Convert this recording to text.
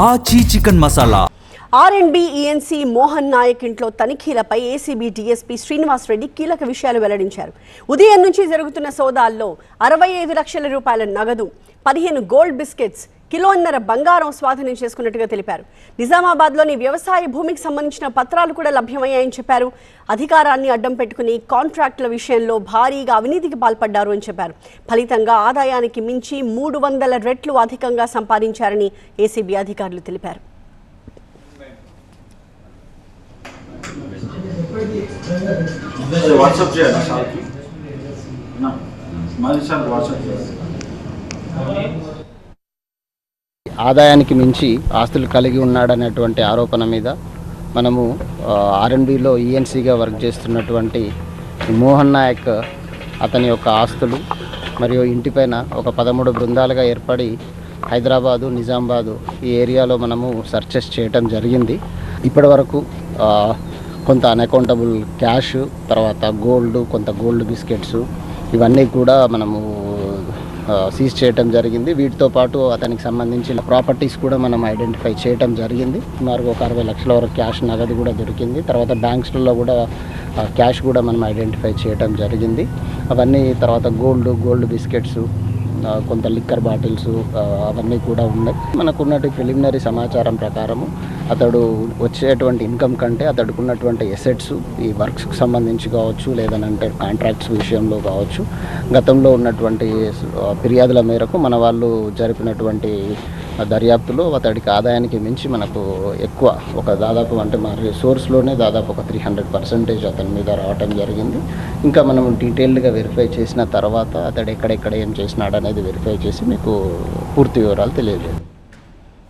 ఆచి chicken masala. R&B ENC Mohan Nayak ఇంట్లో తనిఖీలపై ఏసీబీ డీఎస్పీ శ్రీనివాస్ రెడ్డి కీలక విషయాలు వెల్లడించారు. ఉదయం నుంచి జరుగుతున్న సోదాల్లో 65 లక్షల రూపాయల నగదు, 15 గోల్డ్ బిస్కెట్స్, కిలోన్నర బంగారం స్వాధీనం చేసుకున్నట్టుగా తెలిపారు. నిజామాబాద్లోని వ్యవసాయ భూమికి సంబంధించిన పత్రాలు కూడా లభ్యమయ్యాయని చెప్పారు. అధికారాన్ని అడ్డం పెట్టుకుని కాంట్రాక్టుల విషయంలో భారీగా అవినీతికి పాల్పడ్డారు అని చెప్పారు. ఫలితంగా ఆదాయానికి మించి 300 రెట్లు అధికంగా సంపాదించారని ఏసీబీ అధికారులు తెలిపారు. వాట్సాప్ చేయాలి సార్కి మరి సార్ వాట్సాప్ చేయాలి. ఆదాయానికి మించి ఆస్తులు కలిగి ఉన్నాడనేటువంటి ఆరోపణ మీద మనము R&Bలో ఈఎన్సీగా వర్క్ చేస్తున్నటువంటి మోహన్ నాయక్ అతని యొక్క ఆస్తులు మరియు ఇంటిపైన ఒక 13 బృందాలుగా ఏర్పడి హైదరాబాదు, నిజామాబాదు ఈ ఏరియాలో మనము సర్చెస్ చేయటం జరిగింది. ఇప్పటి వరకు కొంత అన్అకౌంటబుల్ క్యాష్, తర్వాత కొంత గోల్డ్ బిస్కెట్స్ ఇవన్నీ కూడా మనము సీజ్ చేయటం జరిగింది. వీటితో పాటు అతనికి సంబంధించిన ప్రాపర్టీస్ కూడా మనం ఐడెంటిఫై చేయటం జరిగింది. సుమారుగా ఒక 60 లక్షల వరకు క్యాష్ నగదు కూడా దొరికింది. తర్వాత బ్యాంక్స్లలో కూడా క్యాష్ కూడా మనం ఐడెంటిఫై చేయటం జరిగింది. అవన్నీ తర్వాత గోల్డ్ బిస్కెట్స్, కొంత లిక్కర్ బాటిల్స్ అవన్నీ కూడా ఉన్నాయి. మనకు ఉన్నటువంటి ప్రిలిమినరీ సమాచారం ప్రకారము అతడు వచ్చేటువంటి ఇన్కమ్ కంటే అతడికి ఉన్నటువంటి ఎసెట్స్ ఈ వర్క్స్కి సంబంధించి కావచ్చు, లేదనంటే కాంట్రాక్ట్స్ విషయంలో కావచ్చు, గతంలో ఉన్నటువంటి ఫిర్యాదుల మేరకు మన వాళ్ళు జరిపినటువంటి దర్యాప్తులో అతడికి ఆదాయానికి మించి మనకు ఎక్కువ దాదాపు అంటే మా రిసోర్స్లోనే దాదాపు ఒక 300% అతని మీద రావటం జరిగింది. ఇంకా మనం డీటెయిల్డ్గా వెరిఫై చేసిన తర్వాత అతడు ఎక్కడెక్కడ ఏం చేసినాడు అనేది వెరిఫై చేసి మీకు పూర్తి వివరాలు తెలియజేయాలి.